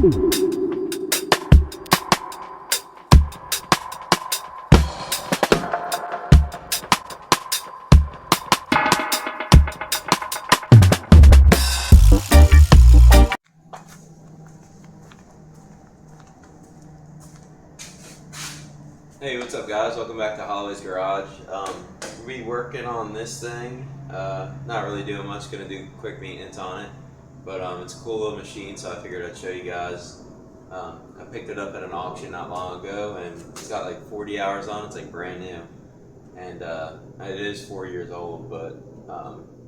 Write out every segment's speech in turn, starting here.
Hey, what's up guys? Welcome back to Holloway's Garage. We'll be working on this thing. Not really doing much, gonna do quick maintenance on it. But it's a cool little machine, so I figured I'd show you guys. I picked it up at an auction not long ago, and it's got like 40 hours on it. It's like brand new. And it is 4 years old, but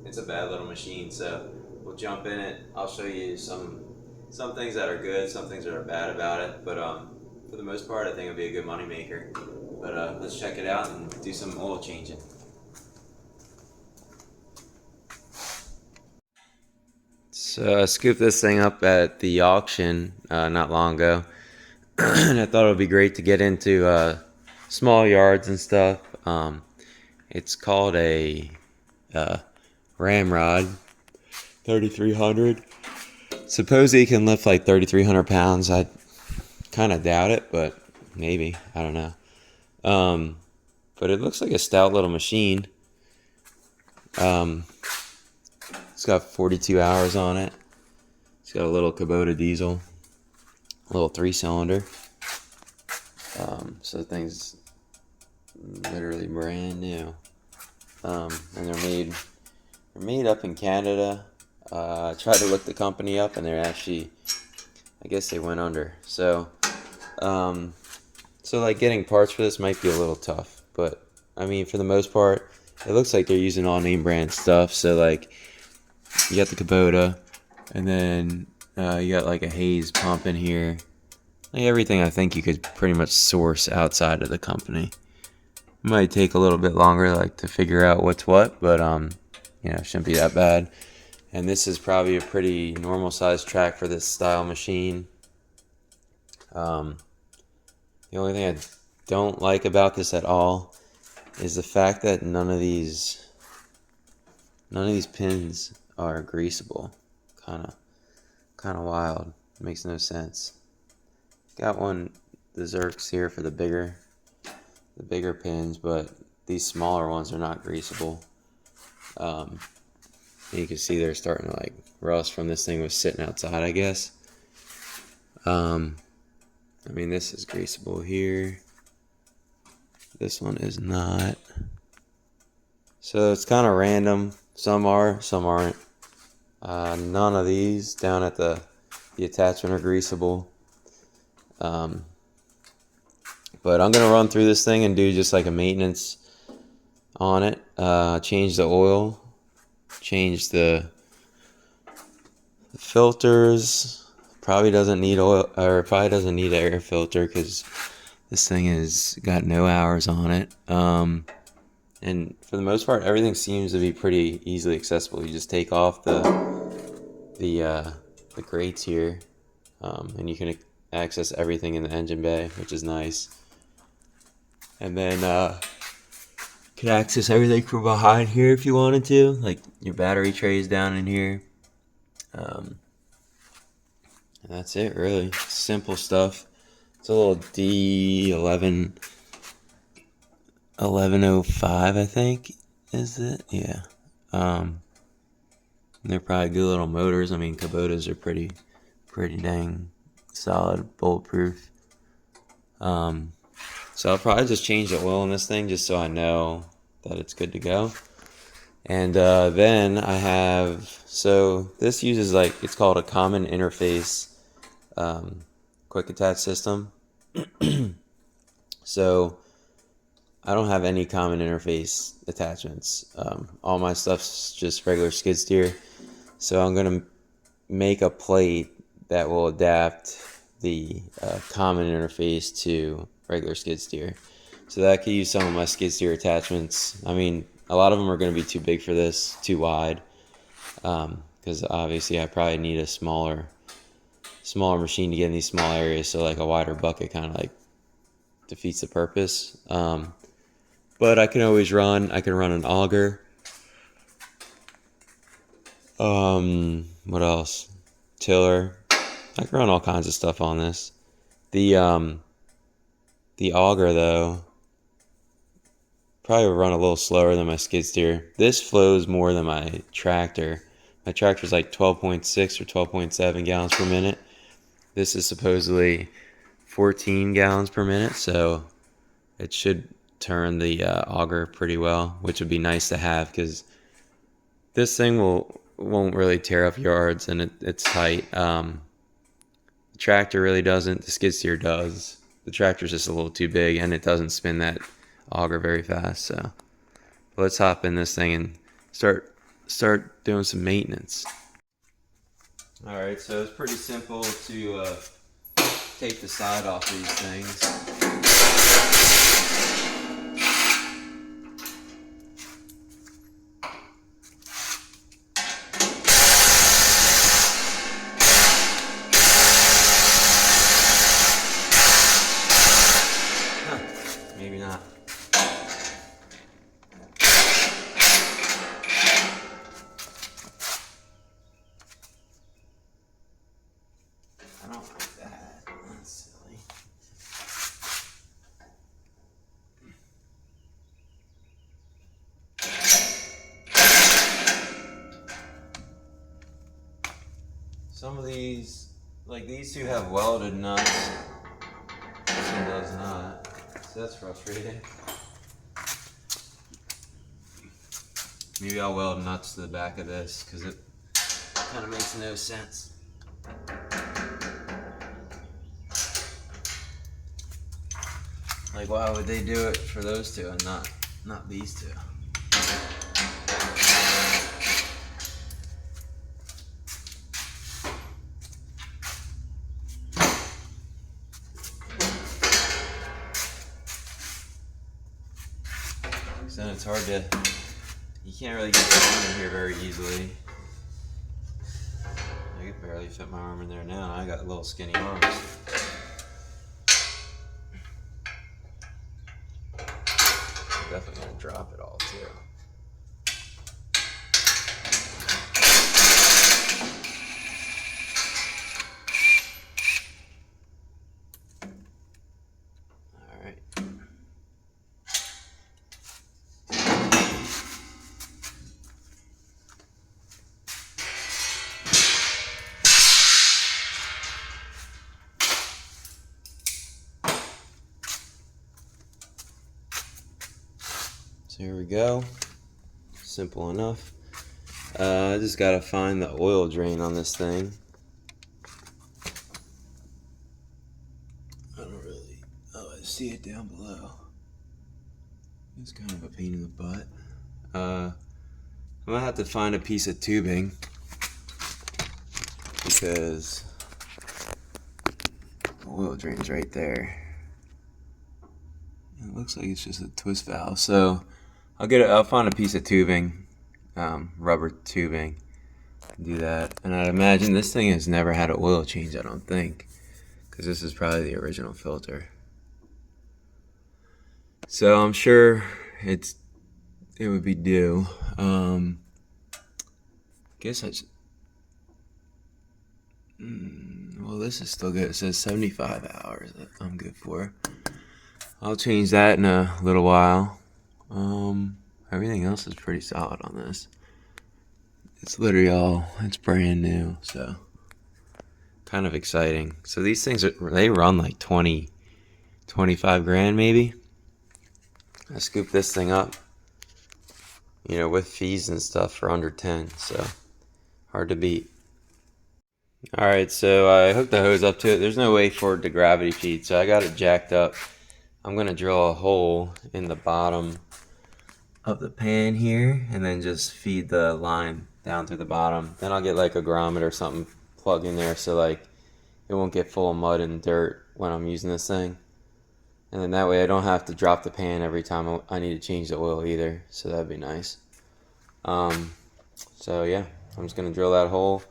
it's a bad little machine, so we'll jump in it. I'll show you some things that are good, some things that are bad about it, but for the most part I think it'll be a good money maker. But let's check it out and do some oil changing. So I scooped this thing up at the auction not long ago and I thought it would be great to get into small yards and stuff. It's called a Ramrod 3300. Supposedly it can lift like 3,300 pounds. I kind of doubt it, but maybe. I don't know. But it looks like a stout little machine. It's got 42 hours on it. It's got a little Kubota Diesel, a little 3-cylinder. So the thing's literally brand new. And they're made up in Canada. I tried to look the company up, and they're actually, I guess they went under. So like getting parts for this might be a little tough, but I mean for the most part, it looks like they're using all name brand stuff. So like you got the Kubota, and then you got like a Hayes pump in here. Like everything I think you could pretty much source outside of the company. It might take a little bit longer like to figure out what's what, but you know, it shouldn't be that bad. And this is probably a pretty normal sized track for this style machine. The only thing I don't like about this at all is the fact that none of these pins are greasable. Kind of wild. It makes no sense. Got the Zerks here for the bigger pins, but these smaller ones are not greasable. You can see they're starting to like rust from this thing was sitting outside, I guess. I mean, this is greasable here. This one is not. So it's kind of random. Some are, some aren't. None of these down at the attachment are greasable. But I'm gonna run through this thing and do just like a maintenance on it. Change the oil, change the filters. Probably doesn't need oil, or probably doesn't need an air filter because this thing has got no hours on it. And for the most part, everything seems to be pretty easily accessible. You just take off the grates here, and you can access everything in the engine bay, which is nice. And then you can access everything from behind here if you wanted to, like your battery trays down in here. And that's it, really. Simple stuff. It's a little D11 1105, I think, is it? Yeah. They're probably good little motors. I mean, Kubotas are pretty dang solid, bulletproof. So I'll probably just change the oil in this thing just so I know that it's good to go. And then I have, so this uses like, it's called a common interface quick attach system. So I don't have any common interface attachments. All my stuff's just regular skid steer. So I'm gonna make a plate that will adapt the common interface to regular skid steer. So that I could use some of my skid steer attachments. I mean, a lot of them are going to be too big for this, too wide, because obviously I probably need a smaller machine to get in these small areas. So like a wider bucket kind of like defeats the purpose. But I can always run an auger. What else? Tiller. I can run all kinds of stuff on this. The auger though probably would run a little slower than my skid steer. This flows more than my tractor. My tractor's like 12.6 or 12.7 gallons per minute. This is supposedly 14 gallons per minute, so it should turn the auger pretty well, which would be nice to have because this thing won't really tear up yards, and it's tight. The tractor really doesn't. The skid steer does. The tractor's just a little too big, and it doesn't spin that auger very fast. So let's hop in this thing and start doing some maintenance. All right, so it's pretty simple to take the side off these things. Maybe not. I don't like that. That's silly. Some of these, like these two, have welded nuts. This one does not. So that's frustrating. Maybe I'll weld nuts to the back of this because it kind of makes no sense. Like, why would they do it for those two and not these two? So then it's hard to, you can't really get your arm in here very easily. I could barely fit my arm in there now. I got little skinny arms. I'm definitely gonna drop it all too. So here we go. Simple enough. I just gotta find the oil drain on this thing. I don't really, oh, I see it down below. It's kind of a pain in the butt. I'm gonna have to find a piece of tubing because the oil drain's right there. It looks like it's just a twist valve, so I'll find a piece of tubing, rubber tubing, do that. And I'd imagine this thing has never had an oil change, I don't think, because this is probably the original filter. So I'm sure it would be due. Guess well, this is still good. It says 75 hours. I'm good for. I'll change that in a little while. Everything else is pretty solid on this. It's literally it's brand new, so kind of exciting. So these things they run like 20, 25 grand maybe. I scooped this thing up, with fees and stuff for under 10, so hard to beat. Alright, so I hooked the hose up to it. There's no way for it to gravity feed, so I got it jacked up. I'm going to drill a hole in the bottom of the pan here and then just feed the line down through the bottom. Then I'll get like a grommet or something plugged in there so like it won't get full of mud and dirt when I'm using this thing. And then that way I don't have to drop the pan every time I need to change the oil either. So that'd be nice. So yeah, I'm just going to drill that hole.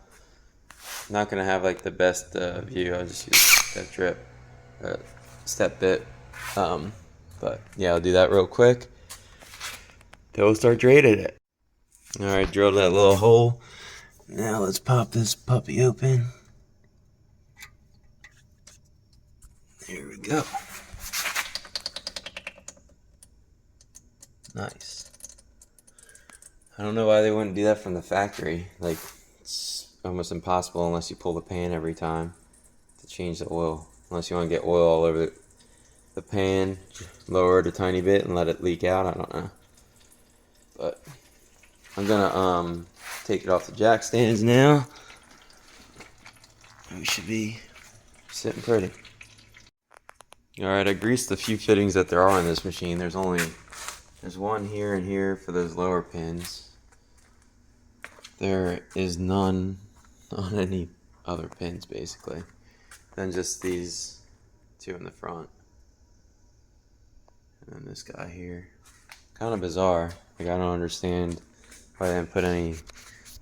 Not going to have like the best view. I'll just use that step bit. But yeah, I'll do that real quick. Then we'll start draining it. Alright, drilled that little hole. Now let's pop this puppy open. Here we go. Nice. I don't know why they wouldn't do that from the factory. Like, it's almost impossible unless you pull the pan every time to change the oil. Unless you want to get oil all over the pan, lower it a tiny bit and let it leak out. I don't know. But I'm gonna take it off the jack stands now. We should be sitting pretty. Alright, I greased the few fittings that there are in this machine. There's one here and here for those lower pins. There is none on any other pins, basically. Then just these two in the front. And then this guy here. Kind of bizarre. Like, I don't understand why they didn't put any...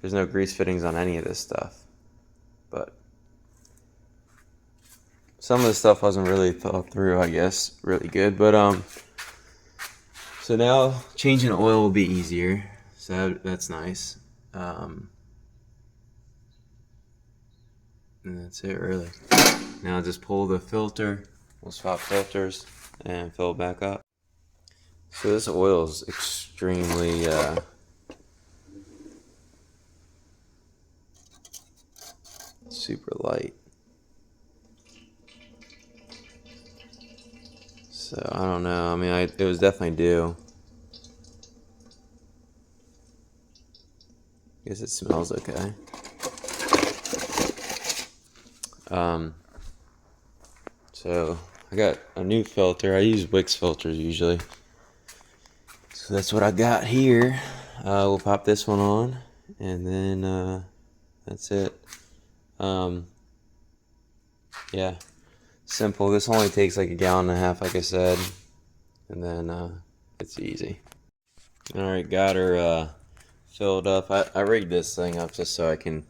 There's no grease fittings on any of this stuff. But some of the stuff wasn't really thought through, I guess, really good. But so now changing the oil will be easier. So that's nice. And that's it, really. Now just pull the filter. We'll swap filters and fill it back up. So this oil is extremely super light. So I don't know. I mean, it was definitely due. I guess it smells okay. So I got a new filter. I use Wix filters usually. So that's what I got here. We'll pop this one on, and then that's it. Yeah, simple. This only takes like 1.5 gallons, like I said, and then it's easy. All right, got her filled up. I rigged this thing up just so I can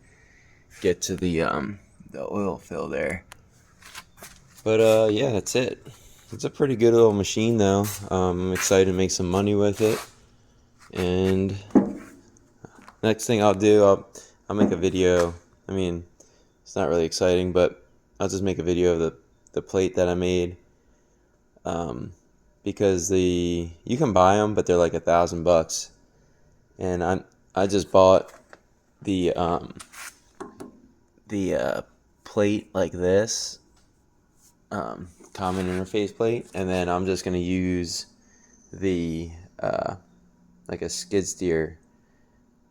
get to the oil fill there. But yeah, that's it. It's a pretty good little machine though. I'm excited to make some money with it. And next thing I'll do, I'll make a video. I mean, it's not really exciting, but I'll just make a video of the plate that I made. Because you can buy them, but they're like $1,000. And I just bought the plate like this. Common interface plate, and then I'm just gonna use the like a skid steer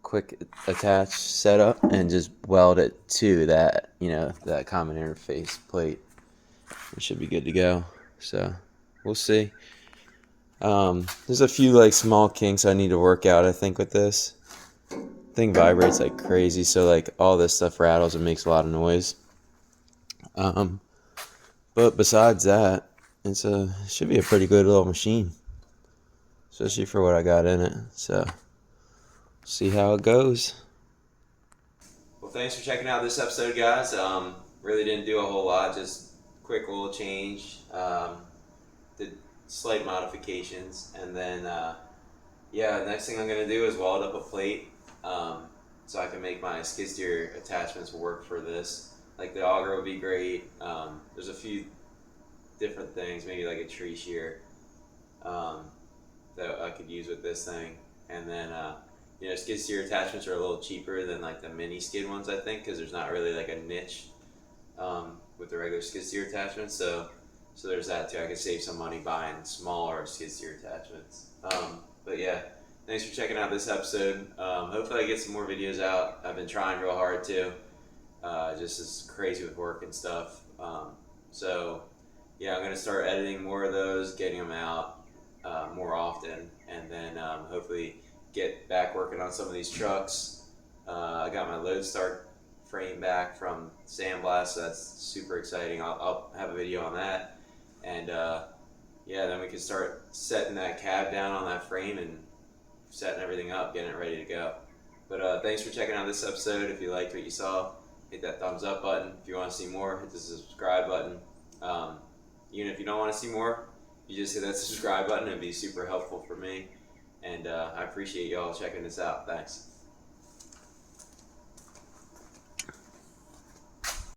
quick attach setup and just weld it to that, that common interface plate. It should be good to go. So we'll see. There's a few like small kinks I need to work out, I think, with this thing. Vibrates like crazy, so like all this stuff rattles and makes a lot of noise. But besides that, it should be a pretty good little machine, especially for what I got in it. So, see how it goes. Well, thanks for checking out this episode, guys. Really didn't do a whole lot, just quick oil change, did slight modifications, and then yeah, next thing I'm gonna do is weld up a plate, so I can make my skid steer attachments work for this. Like the auger would be great. There's a few different things, maybe like a tree shear that I could use with this thing. And then, skid steer attachments are a little cheaper than like the mini skid ones, I think, because there's not really like a niche with the regular skid steer attachments. So there's that too. I could save some money buying smaller skid steer attachments. But yeah, thanks for checking out this episode. Hopefully I get some more videos out. I've been trying real hard too. Just as crazy with work and stuff. So yeah, I'm going to start editing more of those, getting them out more often, and then hopefully get back working on some of these trucks. I got my Lodestar frame back from Sandblast, so that's super exciting. I'll have a video on that. And yeah, then we can start setting that cab down on that frame and setting everything up, getting it ready to go. But thanks for checking out this episode. If you liked what you saw, hit that thumbs up button. If you want to see more, hit the subscribe button. Even if you don't want to see more, you just hit that subscribe button. It'd be super helpful for me. And I appreciate y'all checking this out. Thanks.